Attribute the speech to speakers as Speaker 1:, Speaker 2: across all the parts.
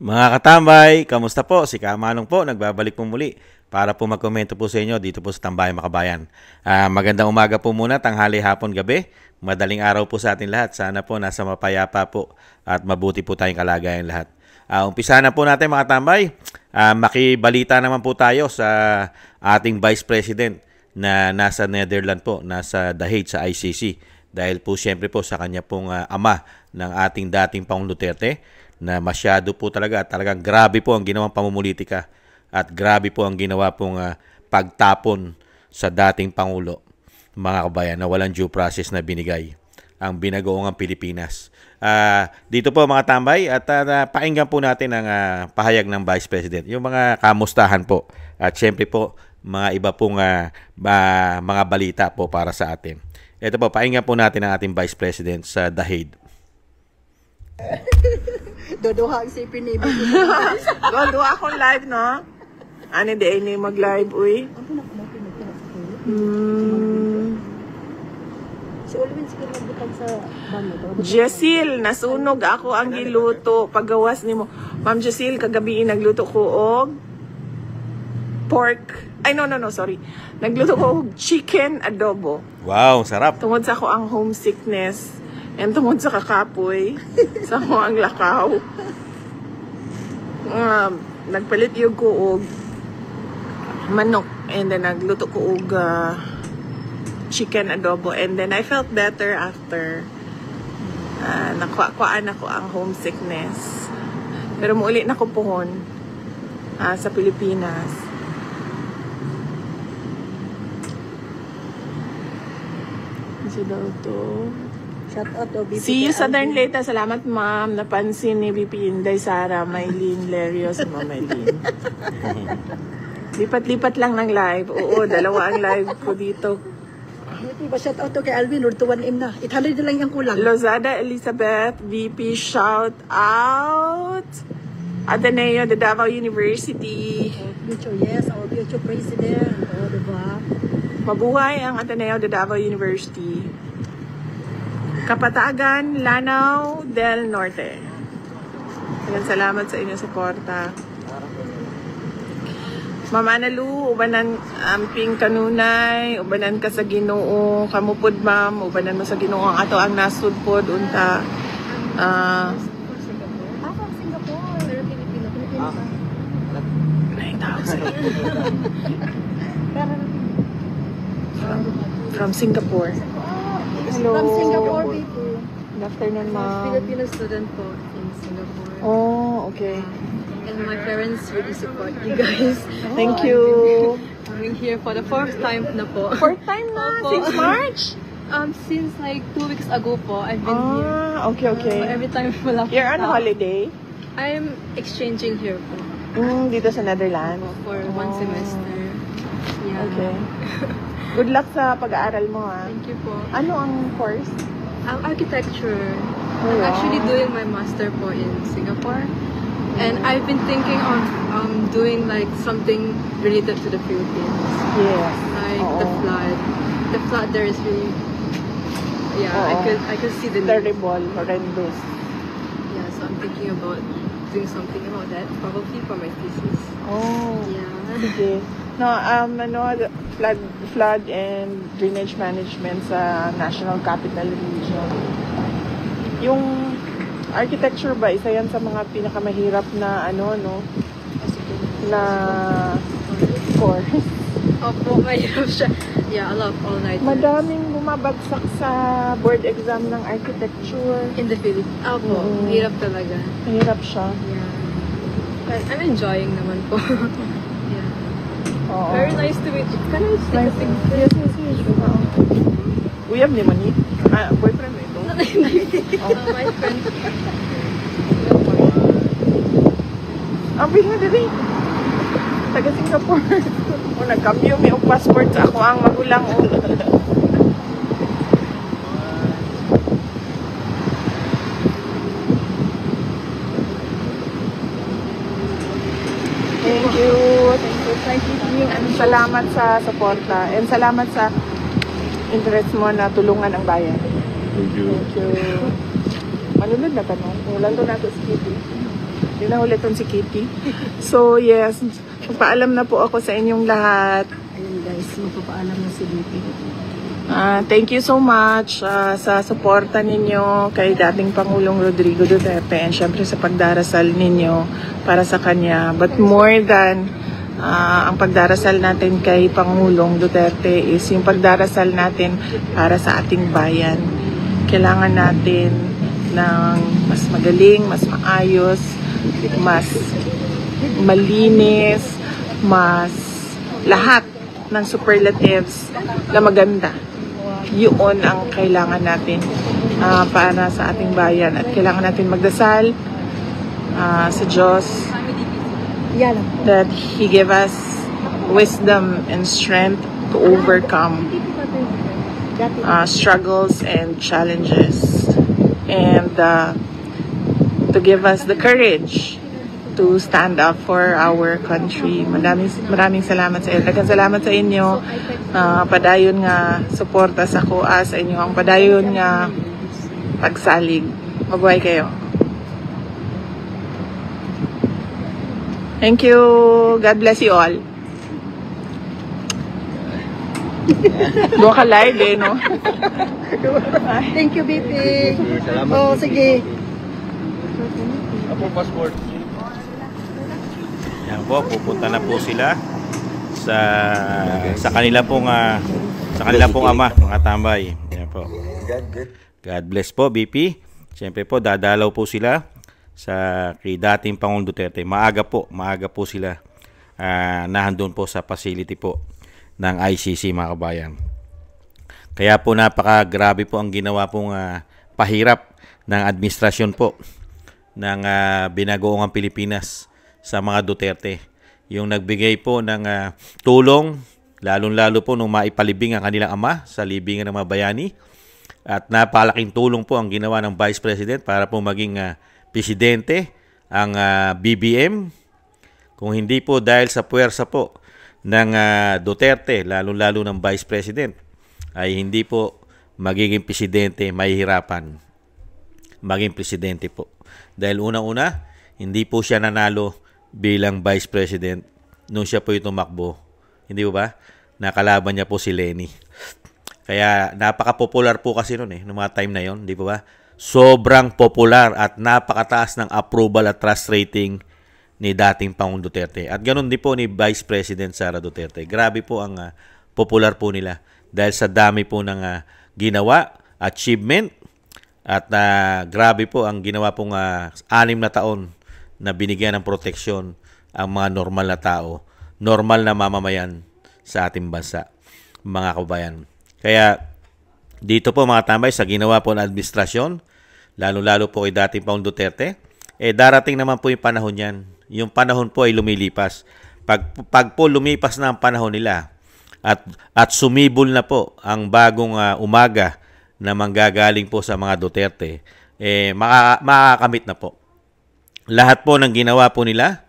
Speaker 1: Mga katambay, kamusta po? Si Kamanong po, nagbabalik po muli para po magkomento po sa inyo dito po sa Tambayan Makabayan. Magandang umaga po muna, tanghali, hapon, gabi. Madaling araw po sa atin lahat. Sana po nasa mapayapa po at mabuti po tayong kalagayan lahat. Umpisa na po natin mga tambay. Makibalita naman po tayo sa ating Vice President na nasa Netherlands po, nasa The Hague sa ICC. Dahil po siyempre po sa kanya pong ama ng ating dating Pangulong Duterte na masyado po talagang grabe po ang ginawang pamumulitika at grabe po ang ginawa pong pagtapon sa dating Pangulo, mga kabayan, na walang due process na binigay ang binagoongang Pilipinas. Dito po mga tambay at pakinggan po natin ang pahayag ng Vice President, yung mga kamustahan po at syempre po mga iba pong mga balita po para sa atin. Ito po, pakinggan po natin ang ating Vice President sa The Hague.
Speaker 2: Dodoha ang sipin ni Bibi.
Speaker 3: Dodoha akong live, no? Ano di ini mag-live, uy?
Speaker 2: Si Olwin siguro nagbutang sa bano.
Speaker 3: Jessil, nasunog ako ang giluto. Paggawas ni mo. Ma'am Jessil, kagabi nagluto ko og pork. Ay, no, sorry. Nagluto ko og chicken adobo.
Speaker 1: Wow, sarap.
Speaker 3: Tungod sa ako ang homesickness. And tungod sa kakapoy. Sa ako ang lakaw. Nagpalit yung ko og manok. And then nagluto ko og chicken adobo. And then I felt better after. Nakuhaan ako ang homesickness. Pero muuli na ko pohon sa Pilipinas. Si Dalto.
Speaker 2: Shout out to Bibi.
Speaker 3: See you sa Southern Leyte. Salamat, ma'am. Napansin ni VP Inday, Sara, Maylene, Lerio, si Ma'am Maylene. Lipat-lipat lang ng live. Oo, dalawa ang live ko dito.
Speaker 2: Shout out to kay Alvin. Or to 1M na. 800 na lang yung kulang.
Speaker 3: Lozada Elizabeth, VP, shout out. Ateneo de Davao University.
Speaker 2: Future, yes. Our future president. O, diba?
Speaker 3: Mabuhay ang Ateneo de Davao University. Kapatagan, Lanao del Norte. Ayan, salamat sa inyong suporta. Mama Analu, ubanan amping kanunay, ubanan ka sa Ginoo, kamupod ma'am, ubanan mo sa Ginoo ang ato ang nasud pod unta.
Speaker 2: Ako, Singapore. Pero Pilipino.
Speaker 3: 9,000. From Singapore. Hello.
Speaker 2: From Singapore, people.
Speaker 3: Good afternoon, ma'am.
Speaker 4: Filipino student po in Singapore.
Speaker 3: Oh, okay.
Speaker 4: And my parents really support you guys.
Speaker 3: Thank you.
Speaker 4: Coming here for the fourth time na po.
Speaker 3: Fourth time na?
Speaker 4: Opo.
Speaker 3: Since March?
Speaker 4: Since like 2 weeks ago po, I've been here.
Speaker 3: Okay.
Speaker 4: So every time wala po
Speaker 3: You're on
Speaker 4: tao.
Speaker 3: holiday?
Speaker 4: I'm exchanging here po.
Speaker 3: Dito sa Netherlands?
Speaker 4: For 1 semester. Yeah.
Speaker 3: Okay. Good luck sa pag-aaral mo, ha?
Speaker 4: Thank you po.
Speaker 3: Ano ang course?
Speaker 4: Architecture.
Speaker 3: Oh,
Speaker 4: I'm
Speaker 3: wow.
Speaker 4: actually doing my master po in Singapore. And I've been thinking of doing like something related to the Philippines.
Speaker 3: Yes.
Speaker 4: Like the
Speaker 3: Oo.
Speaker 4: flood. The flood there is really, yeah,
Speaker 3: Oo.
Speaker 4: I could see the news.
Speaker 3: Terrible, horrendous.
Speaker 4: Yeah, so I'm thinking about doing something about that, probably for my thesis.
Speaker 3: Oh.
Speaker 4: Yeah.
Speaker 3: Sige. No, flood and drainage management sa National Capital Region. Yung architecture ba, isa yan sa mga pinakamahirap na na course.
Speaker 4: Opo, mahirap siya. Yeah, I love all night.
Speaker 3: Madaming bumabagsak sa board exam ng architecture.
Speaker 4: In the Philippines. Opo, mahirap talaga.
Speaker 3: Mahirap siya.
Speaker 4: Yeah. But I'm enjoying naman po. Yeah.
Speaker 3: Oo.
Speaker 4: Very nice to meet you. Can I just take a picture?
Speaker 3: Yes. Uyab ni Mani. Boyfriend mo ito?
Speaker 4: My friend.
Speaker 3: Ang bilang dali. Taga Singapore. O, nagkambyo may og passport sa ako ang magulang. Thank you. Salamat sa suporta. And salamat sa interest mo na tulungan ang bayan.
Speaker 1: Thank you.
Speaker 3: Thank you. Manunod na tanong. Ulan to nato sa TV. Hindi na ulitin si Kitty. So, yes. Magpaalam na po ako sa inyong lahat.
Speaker 2: Ayun guys, magpapaalam na si BP.
Speaker 3: Thank you so much sa suporta ninyo kay dating Pangulong Rodrigo Duterte and syempre sa pagdarasal ninyo para sa kanya. But more than ang pagdarasal natin kay Pangulong Duterte is yung pagdarasal natin para sa ating bayan. Kailangan natin ng mas magaling, mas maayos, mas malinis, mas lahat ng superlatives na maganda. Yun ang kailangan natin para sa ating bayan. At kailangan natin magdasal sa Diyos that He give us wisdom and strength to overcome struggles and challenges. And to give us the courage to stand up for our country. Maraming salamat sa inyo. Daghang salamat sa inyo. Padayon nga suporta sa kuha sa inyo. Ang padayon nga pagsalig. Mabuhay kayo. Thank you. God bless you all. Doon ka live eh, no?
Speaker 2: Thank you, BP. Oh, sige.
Speaker 1: Yan po, pupunta na po sila sa kanila pong ama, mga tambay. Yan po. God bless po, BP. Siyempre po, dadalaw po sila sa kay dating Pangulong Duterte. Maaga po sila nahandun po sa facility po ng ICC, mga kabayan. Kaya po napaka-grabe po ang ginawa pong pahirap ng administrasyon po ng binagoong Pilipinas sa mga Duterte. Yung nagbigay po ng tulong, lalong-lalo po nung maipalibing ang kanilang ama sa libingan ng mga bayani. At napalaking tulong po ang ginawa ng Vice President para po maging presidente ang BBM. Kung hindi po dahil sa puwersa po ng Duterte, lalong-lalo ng Vice President, ay hindi po magiging presidente, mahihirapan maging presidente po. Dahil unang-una, hindi po siya nanalo bilang Vice President nung siya po tumakbo. Hindi po ba? Nakalaban niya po si Leni. Kaya napaka-popular po kasi noon noong mga time na yon, di po ba? Sobrang popular at napakataas ng approval at trust rating ni dating Pangulong Duterte. At ganoon din po ni Vice President Sara Duterte. Grabe po ang popular po nila dahil sa dami po ng ginawa, achievement, at grabe po ang ginawa pong 6 na taon na binigyan ng proteksyon ang mga normal na tao, normal na mamamayan sa ating bansa, mga kabayan. Kaya dito po mga tambay sa ginawa po ng administrasyon, lalo-lalo po kay dating Pangulong Duterte, darating naman po yung panahon yan. Yung panahon po ay lumilipas. Pag po lumipas na ang panahon nila at sumibol na po ang bagong umaga na manggagaling po sa mga Duterte, makakamit na po. Lahat po ng ginawa po nila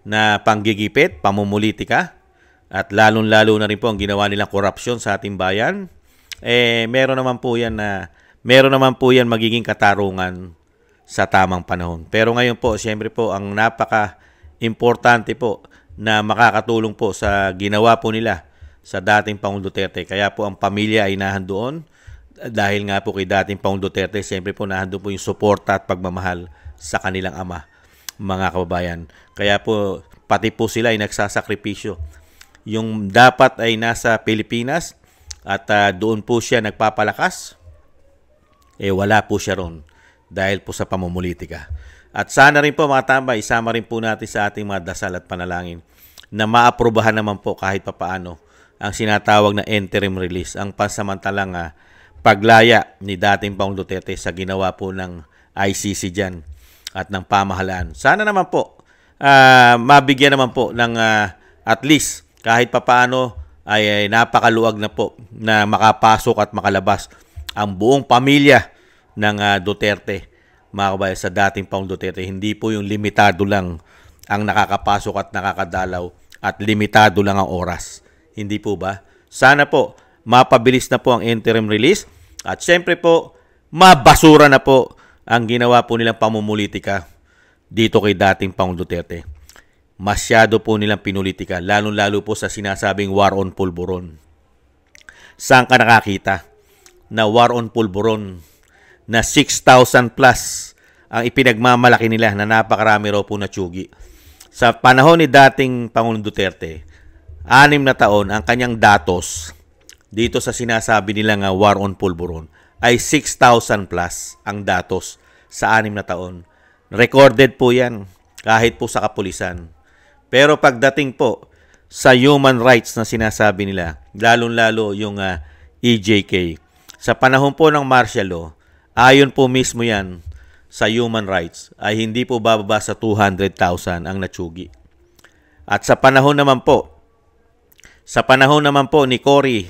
Speaker 1: na panggigipit, pamumulitika, at lalong-lalo na rin po ang ginawa nilang korupsyon sa ating bayan, meron naman po yan magiging katarungan sa tamang panahon. Pero ngayon po, siyempre po, ang napaka-importante po na makakatulong po sa ginawa po nila sa dating Pangulong Duterte. Kaya po ang pamilya ay nahandoon dahil nga po kay dating Pangulong Duterte, siyempre po nahandoon po yung suporta at pagmamahal sa kanilang ama, mga kababayan. Kaya po, pati po sila ay nagsasakripisyo. Yung dapat ay nasa Pilipinas at doon po siya nagpapalakas, wala po siya ron dahil po sa pamumulitika. At sana rin po mga tambay, isama rin po natin sa ating mga dasal at panalangin na maaprubahan naman po kahit papaano ang sinatawag na interim release, ang pansamantalang paglaya ni dating Pangulong Duterte sa ginawa po ng ICC dyan at ng pamahalaan. Sana naman po mabigyan naman po ng at least kahit papaano ay napakaluwag na po na makapasok at makalabas ang buong pamilya ng Duterte, mga kabayan, sa dating Pangulong Duterte. Hindi po yung limitado lang ang nakakapasok at nakakadalaw at limitado lang ang oras. Hindi po ba? Sana po mapabilis na po ang interim release at syempre po mabasura na po ang ginawa po nilang pamumulitika dito kay dating Pangulong Duterte. Masyado po nilang pinulitika, lalo-lalo po sa sinasabing war on pulburon. Saan ka nakakita na war on pulburon na 6,000 plus ang ipinagmamalaki nila na napakarami raw po na tsugi? Sa panahon ni dating Pangulong Duterte, 6 na taon ang kanyang datos dito sa sinasabi nila nga war on pulburon ay 6,000 plus ang datos sa 6 na taon. Recorded po yan kahit po sa kapulisan. Pero pagdating po sa human rights na sinasabi nila, lalong-lalo yung EJK, sa panahon po ng martial law, ayon po mismo yan sa human rights, ay hindi po bababa sa 200,000 ang natsugi. At sa panahon naman po ni Cory,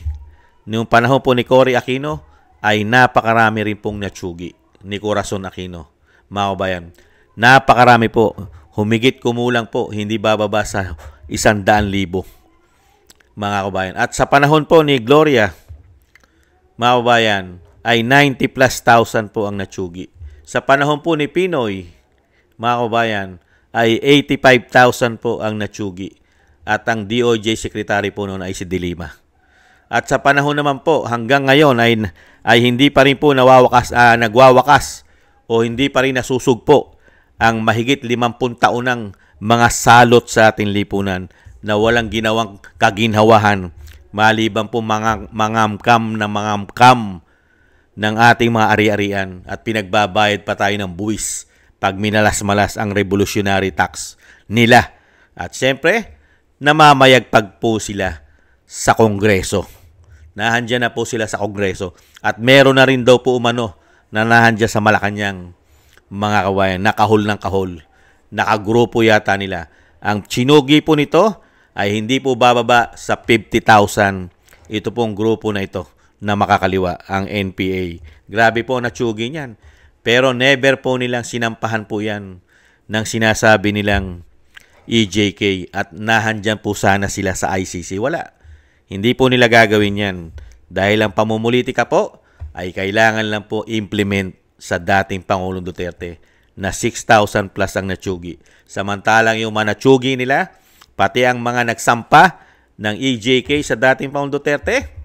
Speaker 1: noong panahon po ni Cory Aquino, ay napakarami rin pong natsugi ni Corazon Aquino. Mga kabayan, napakarami po. Humigit kumulang po, hindi bababa sa 100,000 mga kabayan. At sa panahon po ni Gloria, mga kabayan, ay 90 plus thousand po ang natsugi. Sa panahon po ni Pinoy, mga kabayan, ay 85,000 po ang natsugi. At ang DOJ Secretary po noon ay si De Lima. At sa panahon naman po, hanggang ngayon ay hindi pa rin po nagwawakas o hindi pa rin nasusugpo ang mahigit 50 taonang mga salot sa ating lipunan na walang ginawang kaginhawahan maliban po mangamkam ng ating mga ari-arian at pinagbabayad pa tayo ng buwis pag minalas-malas ang revolutionary tax nila. At siyempre, namamayagpag po sila sa Kongreso. Nahandyan na po sila sa Kongreso at meron na rin daw po umano na nahandyan sa Malacanang, mga kabayan, nakahol ng kahol. Nakagrupo yata nila. Ang chinugi po nito ay hindi po bababa sa 50,000. Ito pong grupo na ito na makakaliwa, ang NPA. Grabe po na tsugi niyan. Pero never po nilang sinampahan po yan ng sinasabi nilang EJK at nahandyan po sana sila sa ICC. Wala. Hindi po nila gagawin yan. Dahil ang pamumulitika po ay kailangan lang po implement sa dating Pangulong Duterte na 6,000 plus ang natsugi. Samantalang yung mga natsugi nila, pati ang mga nagsampa ng EJK sa dating Pangulong Duterte,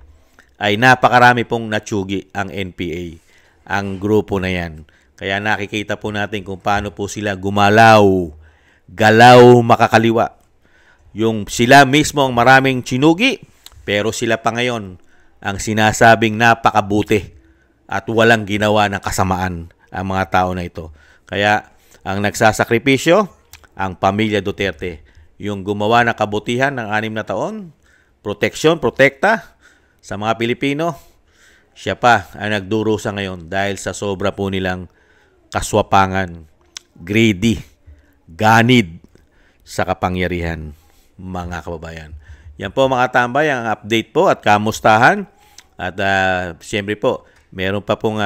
Speaker 1: ay napakarami pong natsugi ang NPA, ang grupo na yan. Kaya nakikita po natin kung paano po sila galaw makakaliwa. Yung sila mismo ang maraming chinugi, pero sila pa ngayon ang sinasabing napakabuti at walang ginawa ng kasamaan ang mga tao na ito. Kaya ang nagsasakripisyo, ang pamilya Duterte. Yung gumawa ng kabutihan ng 6 na taon, protekta sa mga Pilipino, siya pa ang nagdurusa ngayon dahil sa sobra po nilang kaswapangan, greedy, ganid sa kapangyarihan, mga kababayan. Yan po mga tambay, ang update po at kamustahan. At siyempre po, meron pa pong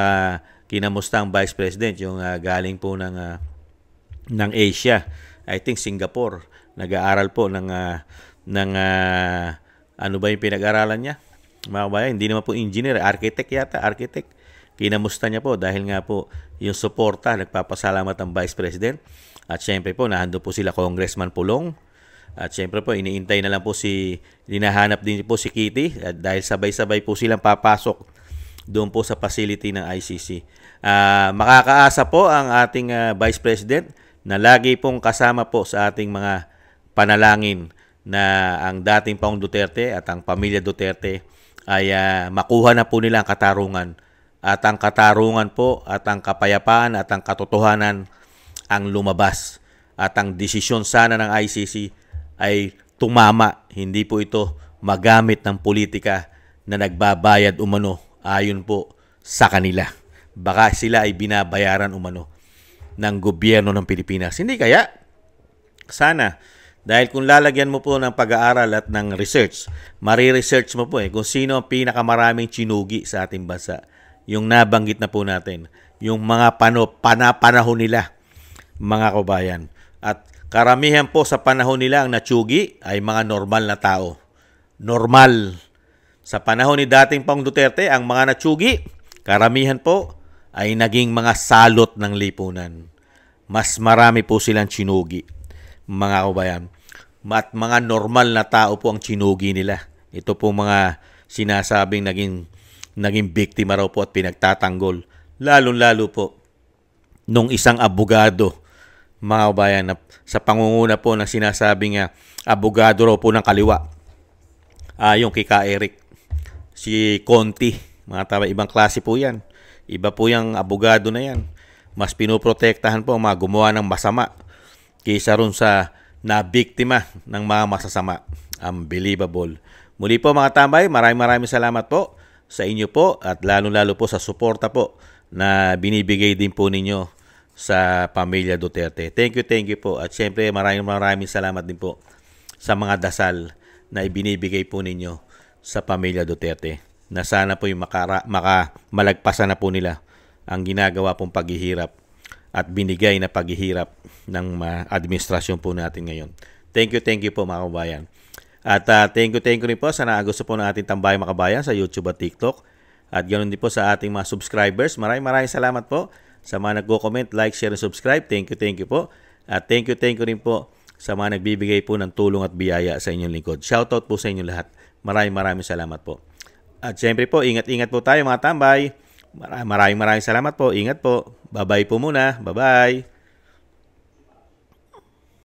Speaker 1: kinamustang Vice President, yung galing po ng Asia. I think Singapore. Nag-aaral po ng ano ba yung pinag-aralan niya? Mga kabayan, hindi naman po engineer, architect yata, architect. Kinamusta niya po dahil nga po yung suporta, nagpapasalamat ang Vice President. At siyempre po, nahando po sila Congressman Pulong. At siyempre po, iniintay na lang po linahanap din po si Kitty dahil sabay-sabay po silang papasok doon po sa facility ng ICC. Makakaasa po ang ating Vice President na lagi pong kasama po sa ating mga panalangin na ang dating Pangulong Duterte at ang pamilya Duterte ay makuha na po nila ang katarungan. At ang katarungan po at ang kapayapaan at ang katotohanan ang lumabas. At ang desisyon sana ng ICC ay tumama. Hindi po ito magamit ng politika na nagbabayad umano ayon po sa kanila. Baka sila ay binabayaran umano ng gobyerno ng Pilipinas. Hindi kaya? Sana. Dahil kung lalagyan mo po ng pag-aaral at ng research, mariresearch mo po kung sino ang pinakamaraming chinugi sa ating bansa. Yung nabanggit na po natin. Yung mga panahon nila, mga kabayan. At karamihan po sa panahon nila ang natsugi ay mga normal na tao. Normal. Sa panahon ni dating Pangulong Duterte, ang mga natsugi, karamihan po ay naging mga salot ng lipunan. mas marami po silang chinugi, mga kabayan. At mga normal na tao po ang chinugi nila. Ito po mga sinasabing naging biktima raw po at pinagtatanggol. Lalo-lalo po nung isang abogado, mga kabayan, na sa pangunguna po ng sinasabing abogado raw po ng kaliwa. Yung kay Eric, si Conti, mga tama, ibang klase po yan. Iba po yung abogado na yan. Mas pinoprotektahan po ang mga gumawa ng masama kaysa ron sa nabiktima ng mga masasama. Unbelievable. Muli po mga tambay, maraming salamat po sa inyo po at lalo-lalo po sa suporta po na binibigay din po ninyo sa pamilya Duterte. Thank you po. At syempre maraming salamat din po sa mga dasal na ibinibigay po ninyo sa pamilya Duterte. Na sana po yung malagpasan na po nila ang ginagawa pong paghihirap at binigay na paghihirap ng administrasyon po natin ngayon. Thank you po mga kabayan. At thank you rin po sa naagusto po ng ating Tambayan mga kabayan sa YouTube at TikTok. At ganoon din po sa ating mga subscribers. Maraming salamat po sa mga nagko-comment, like, share, and subscribe. Thank you po. At thank you rin po sa mga nagbibigay po ng tulong at biyaya sa inyong lingkod. Shoutout po sa inyong lahat. Maraming salamat po. At syempre po, ingat po tayo mga tambay. Maraming salamat po. Ingat po. Bye-bye po muna. Bye-bye.